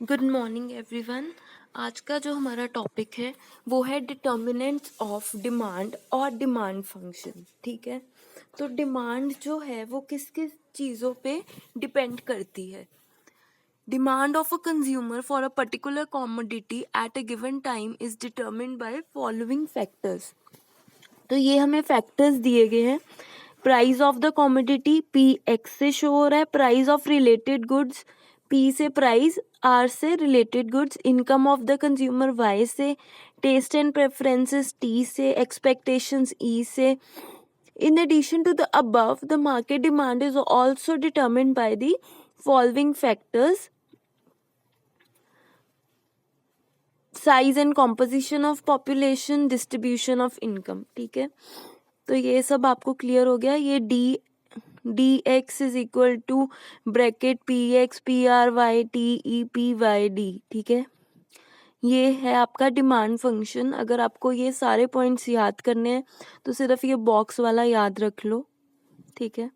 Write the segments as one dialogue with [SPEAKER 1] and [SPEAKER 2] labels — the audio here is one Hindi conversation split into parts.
[SPEAKER 1] Good morning everyone. आज का जो हमारा टॉपिक है वो है डिटर्मिनेंट्स ऑफ डिमांड और डिमांड फंक्शन। ठीक है, तो डिमांड जो है वो किस किस चीज़ों पे डिपेंड करती है। Demand of a consumer for a particular commodity at a given time is determined by following factors. तो ये हमें फैक्टर्स दिए गए हैं। Price of the commodity P X से शो हो रहा है, price of related goods P से, प्राइस आर से related goods, income of the consumer Y से, टेस्ट एंड प्रेफरेंसेस टी से, एक्सपेक्टेशंस ई से. In addition to the above, the market demand is also determined by the following factors: size and composition of population, distribution of income. ठीक है, तो ये सब आपको क्लियर हो गया. ये D X is equal to bracket P X P R Y T E P Y D. ठीक है, ये है आपका डिमांड फंक्शन. अगर आपको ये सारे पॉइंट्स याद करने हैं तो सिर्फ ये बॉक्स वाला याद रख लो. ठीक है,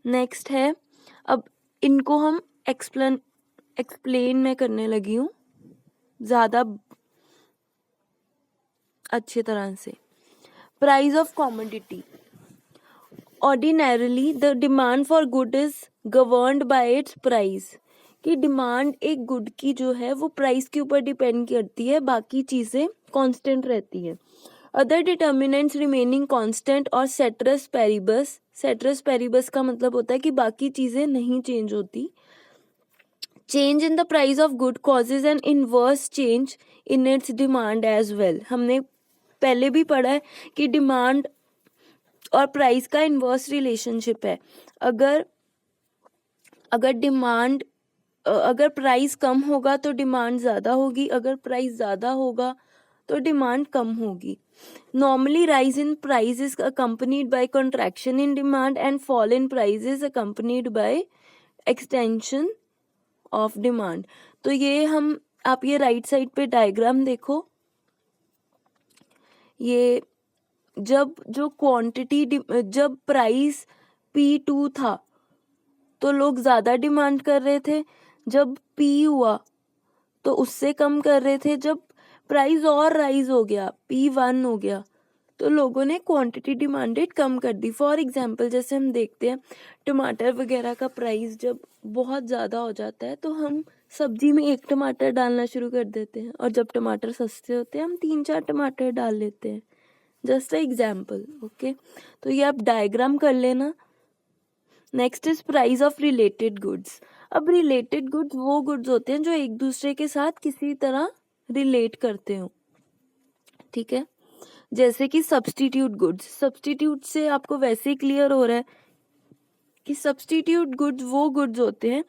[SPEAKER 1] नेक्स्ट है, अब इनको हम एक्सप्लेन मैं करने लगी हूँ ज़्यादा अच्छी तरह से. Price of commodity. Ordinarily the demand for good is governed bye it's price. कि डिमांड एक गुड की जो है वो प्राइस के ऊपर डिपेंड करती है, बाकी चीज़ें कांस्टेंट रहती है. अदर डिटर्मिनेंट्स रिमेनिंग कांस्टेंट और सेटरस पेरिबस. सेटरस पेरिबस का मतलब होता है कि बाकी चीज़ें नहीं चेंज होती. Change in the price of good causes an inverse change in its demand as well. हमने पहले भी पढ़ा है कि डिमांड और प्राइस का इनवर्स रिलेशनशिप है. अगर डिमांड अगर प्राइस कम होगा तो डिमांड ज़्यादा होगी, अगर प्राइस ज़्यादा होगा तो डिमांड कम होगी. Normally rise in price is accompanied by contraction in demand and fall in price is accompanied by extension of demand. तो ये आप ये राइट साइड पे डायग्राम देखो. ये जब जब प्राइस P2 था तो लोग ज़्यादा डिमांड कर रहे थे, जब P हुआ तो उससे कम कर रहे थे, जब प्राइस और राइज हो गया P1 हो गया तो लोगों ने क्वांटिटी डिमांडेड कम कर दी. फॉर एग्जांपल जैसे हम देखते हैं टमाटर वगैरह का प्राइस जब बहुत ज़्यादा हो जाता है तो हम सब्जी में एक टमाटर डालना शुरू कर देते हैं, और जब टमाटर सस्ते होते हैं हम 3-4 टमाटर डाल लेते हैं. Just example. ओके, तो ये आप डायग्राम कर लेना. Next is price of related goods. अब रिलेटेड गुड्स वो गुड्स होते हैं जो एक दूसरे के साथ किसी तरह रिलेट करते हो. ठीक है, जैसे कि सब्स्टिट्यूट गुड्स. सब्स्टिट्यूट से आपको वैसे ही क्लियर हो रहा है कि सब्स्टिट्यूट गुड्स वो गुड्स होते हैं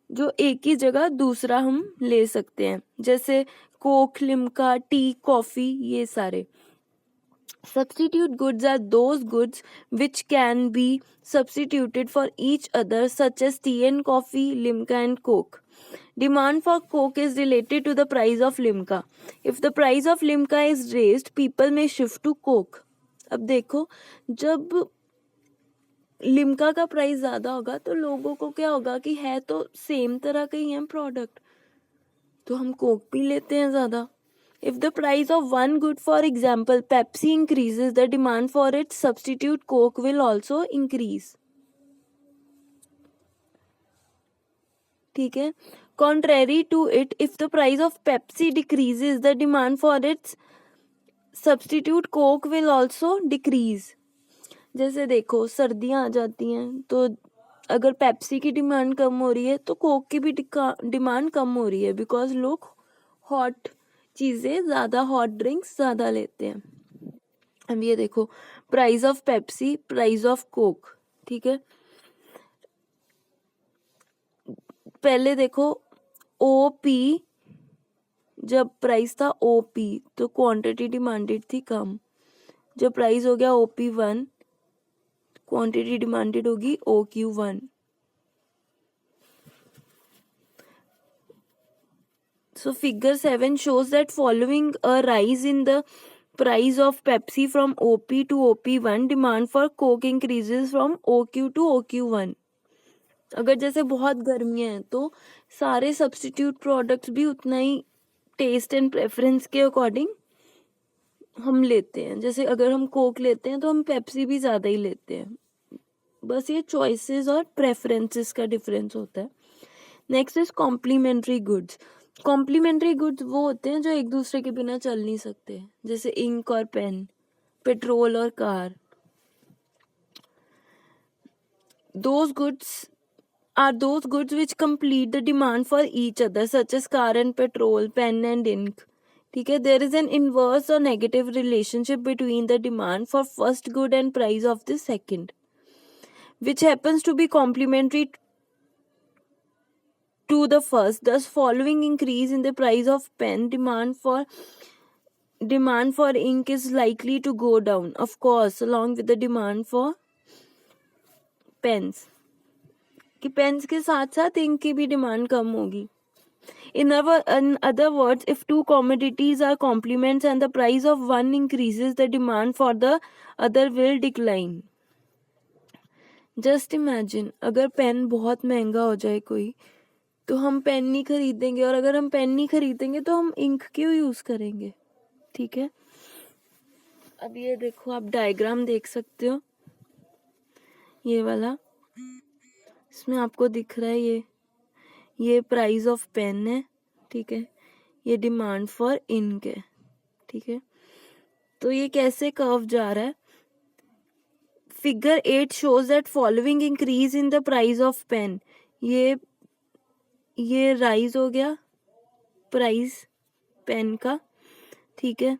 [SPEAKER 1] जो एक ही जगह दूसरा हम ले सकते हैं, जैसे कोक, लिम्का, टी, कॉफी, ये सारे. Substitute goods are those goods which can be substituted for each other, such as tea and coffee, Limca and Coke. Demand for Coke is related to the price of Limca. If the price of Limca is raised, people may shift to Coke. अब देखो, जब लिम्का का प्राइस ज़्यादा होगा तो लोगों को क्या होगा कि है तो सेम तरह का ही है प्रोडक्ट, तो हम कोक पी लेते हैं ज़्यादा. If the price of one good, for example, Pepsi increases, the demand for its substitute Coke will also increase. ठीक है. Contrary to it, if the price of Pepsi decreases, the demand for its substitute Coke will also decrease. जैसे देखो सर्दियाँ आ जाती हैं तो अगर पेप्सी की डिमांड कम हो रही है तो कोक की भी डिमांड कम हो रही है, बिकॉज लोग हॉट चीज़ें ज़्यादा, हॉट ड्रिंक्स ज़्यादा लेते हैं. अब ये देखो price of Pepsi, price of Coke. ठीक है, पहले देखो OP, जब प्राइस था OP तो क्वांटिटी डिमांडेड थी कम. जब प्राइस हो गया OP1, क्वांटिटी डिमांडेड होगी OQ1. So figure 7 shows that following a rise in the price of Pepsi from OP to OP1, demand for Coke increases from OQ to OQ1. अगर जैसे बहुत गर्मियाँ हैं तो सारे सब्स्टिट्यूट प्रोडक्ट्स भी उतना ही टेस्ट एंड प्रेफरेंस के अकॉर्डिंग हम लेते हैं। जैसे अगर हम कोक लेते हैं तो हम पेप्सी भी ज़्यादा ही लेते हैं। बस ये चॉइसेस और प्रेफरेंसेस का डिफरेंस होता है। Next is complementary goods. Complementary goods वो होते हैं जो एक दूसरे के बिना चल नहीं सकते, जैसे इंक और पेन, पेट्रोल और car. those goods those goods which complete the demand for each other, such as car and petrol, pen and ink. ठीक है, there is an inverse or negative relationship between the demand for first good and price of the second, which happens to be complementary to the first. Thus, following increase in the price of pen, demand for ink is likely to go down, of course, along with the demand for pens. कि पेन्स के साथ साथ इंक की भी डिमांड कम होगी. In other words, if two commodities are complements and the price of one increases, the demand for the other will decline. Just imagine, अगर पेन बहुत महंगा हो जाए कोई, तो हम पेन नहीं खरीदेंगे, और अगर हम पेन नहीं खरीदेंगे तो हम इंक क्यों यूज करेंगे. ठीक है, अब ये देखो, आप डायग्राम देख सकते हो, ये वाला, इसमें आपको दिख रहा है ये प्राइस ऑफ पेन है. ठीक है, ये डिमांड फॉर इंक है. ठीक है, तो ये कैसे कर्व जा रहा है. Figure 8 shows that following increase in the price of pen, ये राइज हो गया प्राइस पेन का. ठीक है,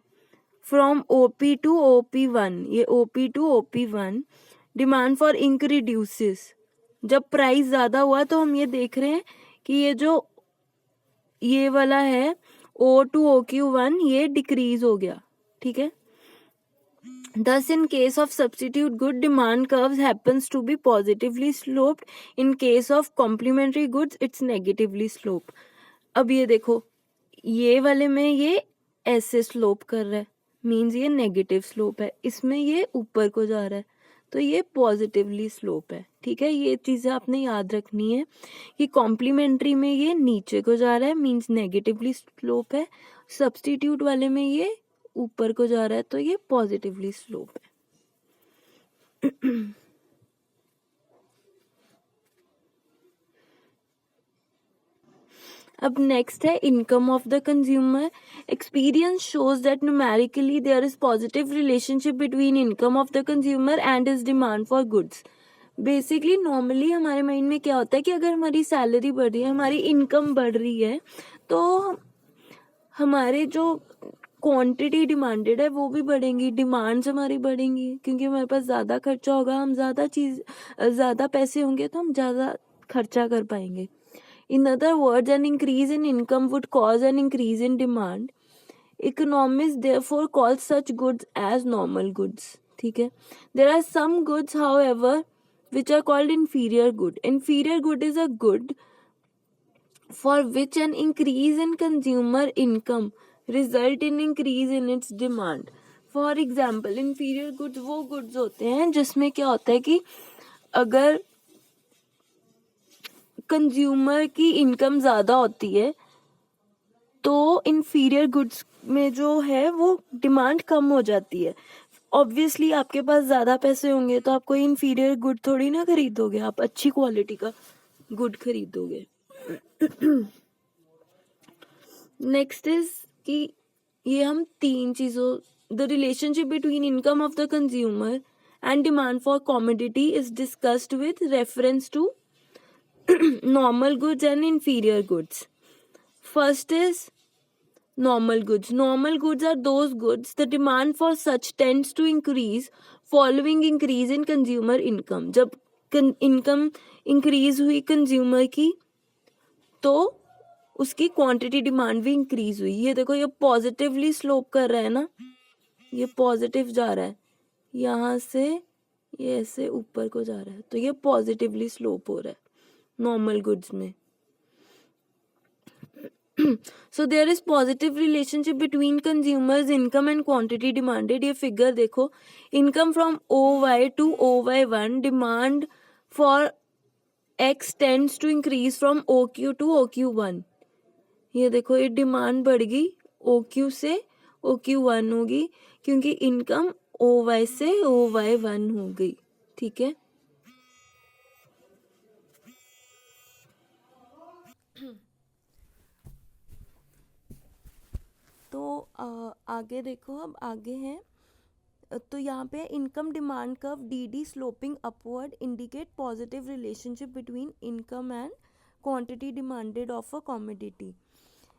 [SPEAKER 1] फ्रॉम OP टू OP1, ये OP to OP1, demand for ink reduces. जब प्राइस ज़्यादा हुआ तो हम ये देख रहे हैं कि ये वाला है O टू OQ1, ये डिक्रीज हो गया. ठीक है, thus in case of substitute good, demand curves happens to be positively sloped. In case of complementary goods, it's negatively sloped. अब ये देखो, ये वाले में ये ऐसे स्लोप कर रहा है, मीन्स ये नेगेटिव स्लोप है. इसमें ये ऊपर को जा रहा है, तो ये पॉजिटिवली स्लोप है. ठीक है, ये चीज़ें आपने याद रखनी है कि कॉम्प्लीमेंट्री में ये नीचे को जा रहा है, मीन्स नेगेटिवली स्लोप है. सब्स्टिट्यूट वाले में ये ऊपर को जा रहा है, तो ये पॉजिटिवली स्लोप है. अब नेक्स्ट है income of the consumer. Experience shows that numerically there is positive relationship between income of the consumer and his demand for goods. Basically normally हमारे माइंड में क्या होता है कि अगर हमारी सैलरी बढ़ रही है, हमारी इनकम बढ़ रही है, तो हमारे जो क्वांटिटी डिमांडेड है वो भी बढ़ेंगी, डिमांड्स हमारी बढ़ेंगी, क्योंकि हमारे पास ज़्यादा खर्चा होगा, हम ज़्यादा पैसे होंगे तो हम ज़्यादा खर्चा कर पाएंगे. In other words, an increase in income would cause an increase in demand. Economists therefore call such goods as normal goods. ठीक है, there are some goods, however, which are called inferior good. Inferior good is a good for which an increase in consumer income result in increase in its demand. For example, inferior goods वो goods होते हैं जिसमें क्या होता है कि अगर कंज्यूमर की इनकम ज़्यादा होती है तो इन्फीरियर गुड्स में जो है वो डिमांड कम हो जाती है. ऑब्वियसली आपके पास ज़्यादा पैसे होंगे तो आप कोई इन्फीरियर गुड थोड़ी ना खरीदोगे, आप अच्छी क्वालिटी का गुड खरीदोगे. नेक्स्ट इज कि ये हम तीन चीज़ों, the relationship between income of the consumer and demand for commodity is discussed with reference to normal goods and inferior goods. First is normal goods. Normal goods are those goods the demand for such tends to increase following increase in consumer income. जब इनकम इंक्रीज हुई कंज्यूमर की तो उसकी क्वांटिटी डिमांड भी इंक्रीज हुई. ये देखो, ये पॉजिटिवली स्लोप कर रहा है ना, ये पॉजिटिव जा रहा है, यहाँ से ये ऐसे ऊपर को जा रहा है, तो ये पॉजिटिवली स्लोप हो रहा है नॉर्मल गुड्स में. So there is positive relationship between consumers income and quantity demanded. ये फिगर देखो, income from OY to OY1, demand for X tends to increase from OQ to OQ1। ये देखो, ये डिमांड बढ़ गई, OQ से OQ1 होगी, क्योंकि इनकम OY से OY1 हो गई। ठीक है, तो आगे देखो, अब आगे है, तो यहाँ पे income demand curve DD sloping upward indicate positive relationship between income and quantity demanded of a commodity.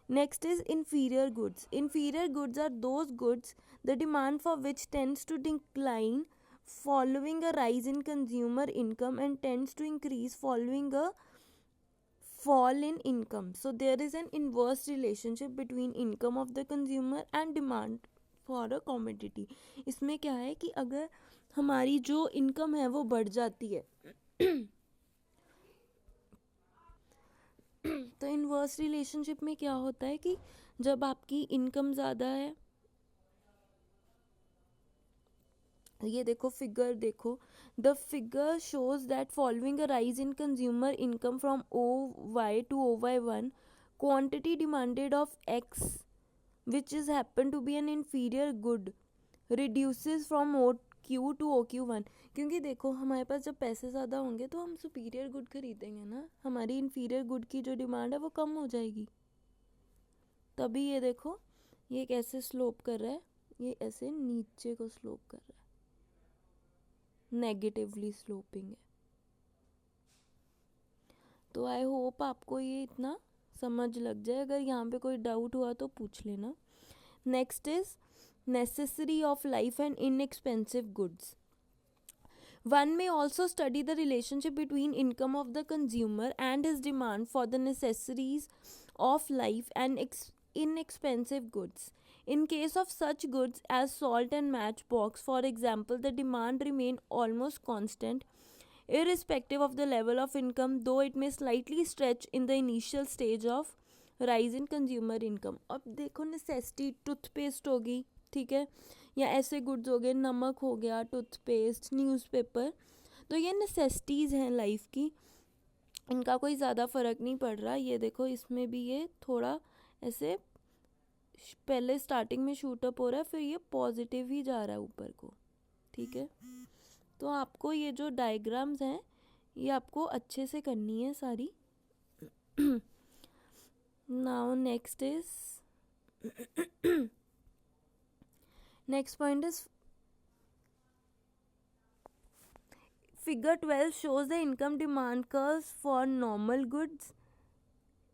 [SPEAKER 1] Next is inferior goods. Inferior goods are those goods the demand for which tends to decline following a rise in consumer income and tends to increase following a fall in income. So there is an inverse relationship between income of the consumer and demand for a commodity. इसमें क्या है कि अगर हमारी जो इनकम है वो बढ़ जाती है तो इनवर्स रिलेशनशिप में क्या होता है कि जब आपकी इनकम ज़्यादा है, ये देखो फिगर देखो, the figure shows that following a rise in consumer income from OY to OY1, quantity demanded of X which is happen to be an inferior good reduces from OQ to OQ1। क्योंकि देखो हमारे पास जब पैसे ज़्यादा होंगे तो हम सुपीरियर गुड खरीदेंगे ना, हमारी इन्फीरियर गुड की जो डिमांड है वो कम हो जाएगी। तभी ये देखो, ये कैसे स्लोप कर रहा है, ये ऐसे नीचे को स्लोप कर रहा है, नेगेटिवली स्लोपिंग है। तो आई होप आपको ये इतना समझ लग जाए, अगर यहाँ पे कोई डाउट हुआ तो पूछ लेना। Next is necessary of life and inexpensive goods. One may also study the relationship between income of the consumer and his demand for the necessaries of life and inexpensive goods. In case of such goods as salt and matchbox, for example, the demand remain almost constant irrespective of the level of income, though it may slightly stretch in the initial stage of rise in consumer income. अब देखो, नेसेसिटी टूथपेस्ट होगी, ठीक है, या ऐसे गुड्स हो गए, नमक हो गया, टूथपेस्ट, न्यूज़पेपर, तो ये नेसेसिटीज़ हैं लाइफ की, इनका कोई ज़्यादा फ़र्क नहीं पड़ रहा। ये देखो, इसमें भी ये थोड़ा ऐसे पहले स्टार्टिंग में शूट अप हो रहा है, फिर ये पॉजिटिव ही जा रहा है ऊपर को। ठीक है, तो आपको ये जो डायग्राम्स हैं ये आपको अच्छे से करनी है सारी। Now next is next point is figure 12 shows the income demand curves for normal goods,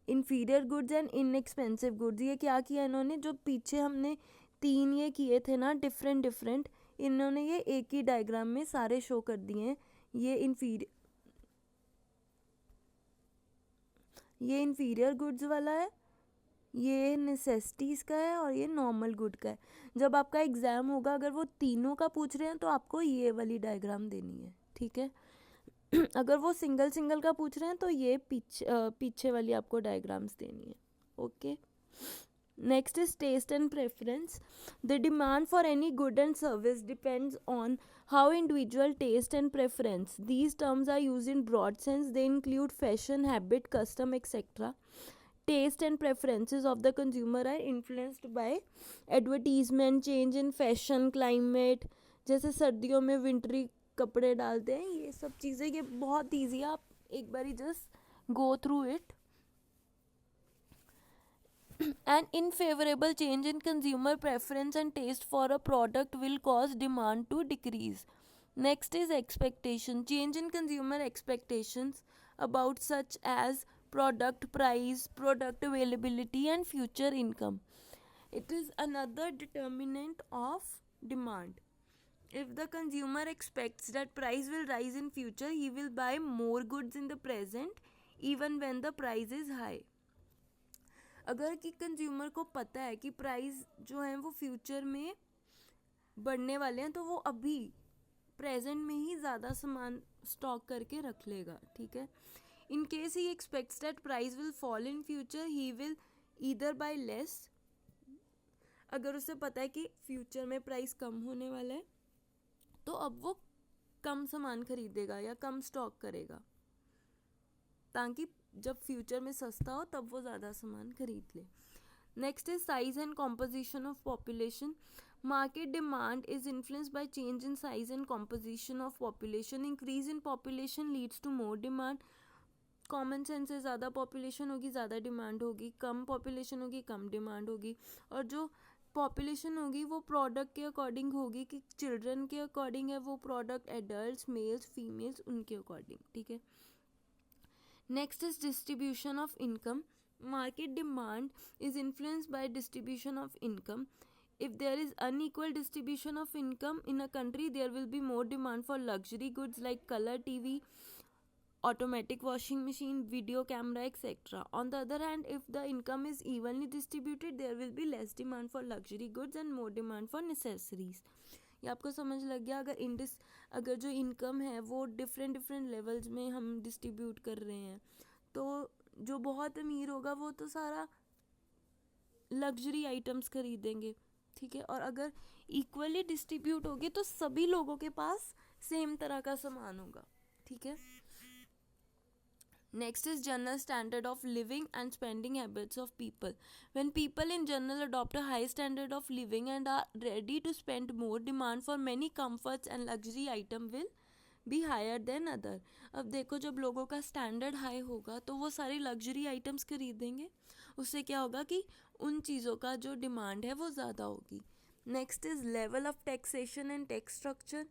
[SPEAKER 1] inferior goods and inexpensive goods। ये क्या किया इन्होंने, जो पीछे हमने 3 ये किए थे ना डिफरेंट, इन्होंने ये एक ही डायग्राम में सारे शो कर दिए हैं। ये इन्फीरियर गुड्स वाला है, ये नेसेसिटीज़ का है, और ये नॉर्मल गुड का है। जब आपका एग्ज़ाम होगा, अगर वो तीनों का पूछ रहे हैं तो आपको ये वाली डायग्राम देनी है। ठीक है, अगर वो सिंगल का पूछ रहे हैं तो ये पीछे वाली आपको डायग्राम्स देनी है। Okay, next is taste and preference. The demand for any good and service depends on how individual taste and preference. These terms are used in broad sense. They include fashion, habit, custom, etc. Taste and preferences of the consumer are influenced by advertisement, change in fashion, climate, जैसे सर्दियों में विंटरी कपड़े डालते हैं, ये सब चीज़ें, ये बहुत ईजी है, आप एक बारी just go through it. An unfavorable change in consumer preference and taste for a product will cause demand to decrease. Next is expectation. Change in consumer expectations about such as product price, product availability and future income. It is another determinant of demand. If the consumer expects that price will rise in future, he will buy more goods in the present even when the price is high. अगर कि कंज्यूमर को पता है कि प्राइस जो है वो फ्यूचर में बढ़ने वाले हैं, तो वो अभी प्रेजेंट में ही ज़्यादा सामान स्टॉक करके रख लेगा। ठीक है, in case he aspects that price will fall in future, he will either by less. अगर उसे पता है कि फ्यूचर में प्राइस कम होने वाला है तो अब वो कम सामान खरीदेगा या कम स्टॉक करेगा। ताकि जब फ्यूचर में सस्ता हो तब वो ज़्यादा सामान खरीद ले। Next is size and composition of population. Market demand is influenced by change in size and composition of population. Increase in population leads to more demand. Common sense से ज़्यादा पॉपुलेशन होगी ज़्यादा डिमांड होगी, कम पॉपुलेशन होगी कम डिमांड होगी। और जो पॉपुलेशन होगी वो प्रोडक्ट के अकॉर्डिंग होगी कि चिल्ड्रन के अकॉर्डिंग है वो प्रोडक्ट, एडल्ट्स, मेल्स, फीमेल्स, उनके अकॉर्डिंग, ठीक है। Next is distribution of income. Market demand is influenced bye distribution of income. If there is unequal distribution of income in a country, there will be more demand for luxury goods like color TV, automatic washing machine, video camera, etc. On the other hand, if the income is evenly distributed, there will be less demand for luxury goods and more demand for necessaries. ये आपको समझ लग गया। अगर जो इनकम है वो डिफरेंट लेवल्स में हम डिस्ट्रीब्यूट कर रहे हैं तो जो बहुत अमीर होगा वो तो सारा लग्जरी आइटम्स खरीदेंगे, ठीक है। और अगर इक्वली डिस्ट्रीब्यूट होगी तो सभी लोगों के पास सेम तरह का सामान होगा, ठीक है। Next is general standard of living and spending habits of people. When people in general adopt a high standard of living and are ready to spend more, demand for many comforts and luxury item will be higher than other. अब देखो जब लोगों का स्टैंडर्ड हाई होगा तो वो सारी लग्जरी आइटम्स खरीदेंगे, उससे क्या होगा कि उन चीज़ों का जो डिमांड है वो ज़्यादा होगी। Next is level of taxation and tax structure.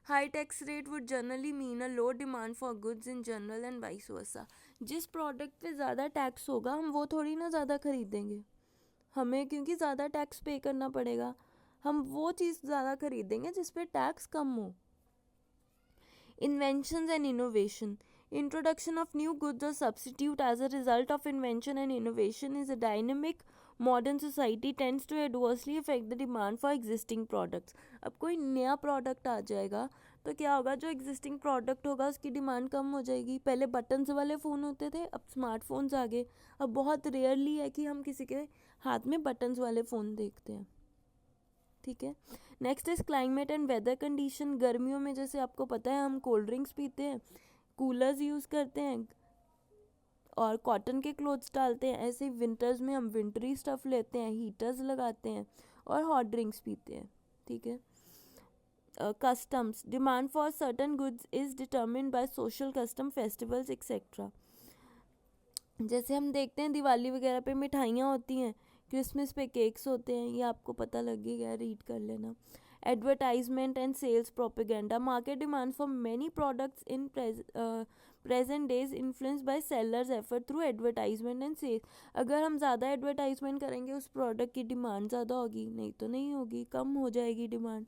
[SPEAKER 1] High tax rate would generally mean a low demand for goods in general and vice versa. जिस प्रोडक्ट पे ज़्यादा टैक्स होगा हम वो थोड़ी ना ज़्यादा खरीदेंगे, हमें क्योंकि ज़्यादा टैक्स पे करना पड़ेगा, हम वो चीज़ ज़्यादा खरीदेंगे जिस पे टैक्स कम हो. Inventions and innovation. Introduction of new goods or substitute as a result of invention and innovation is a dynamic modern society tends to adversely affect the demand for existing products. अब कोई नया प्रोडक्ट आ जाएगा तो क्या होगा, जो एग्जिस्टिंग प्रोडक्ट होगा उसकी डिमांड कम हो जाएगी. पहले बटन्स वाले फ़ोन होते थे, अब स्मार्टफोन्स आ गए. अब बहुत रेयरली है कि हम किसी के हाथ में बटन्स वाले फ़ोन देखते हैं, ठीक है. Next is climate and weather condition. गर्मियों में जैसे आपको पता है हम कोल्ड ड्रिंक्स पीते हैं, कूलर्स यूज़ करते हैं और कॉटन के क्लोथ्स डालते हैं. ऐसे ही विंटर्स में हम विंटरी स्टफ़ लेते हैं, हीटर्स लगाते हैं और हॉट ड्रिंक्स पीते हैं, ठीक है. Customs. Demand for certain goods is determined by social custom, festivals etcetera. जैसे हम देखते हैं दिवाली वगैरह पे मिठाइयाँ होती हैं, क्रिसमस पे केक्स होते हैं, ये आपको पता लगेगा, रीड कर लेना. Advertisement and sales propaganda. Market demand for many products in present days influence by sellers effort through advertisement and sales. अगर हम ज़्यादा एडवर्टाइजमेंट करेंगे उस प्रोडक्ट की डिमांड ज़्यादा होगी, नहीं तो नहीं होगी, कम हो जाएगी डिमांड.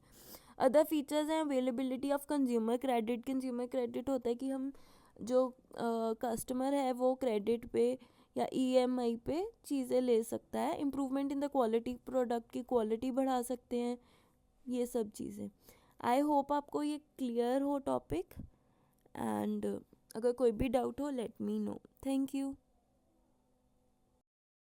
[SPEAKER 1] अदर फीचर्स हैं availability of consumer credit. Consumer credit होता है कि हम जो कस्टमर है वो क्रेडिट पे या EMI पे चीज़ें ले सकता है. Improvement in the quality, product की क्वालिटी बढ़ा सकते हैं, ये सब चीज़ें. आई होप आपको ये क्लियर हो टॉपिक, एंड अगर कोई भी डाउट हो let me know. Thank you.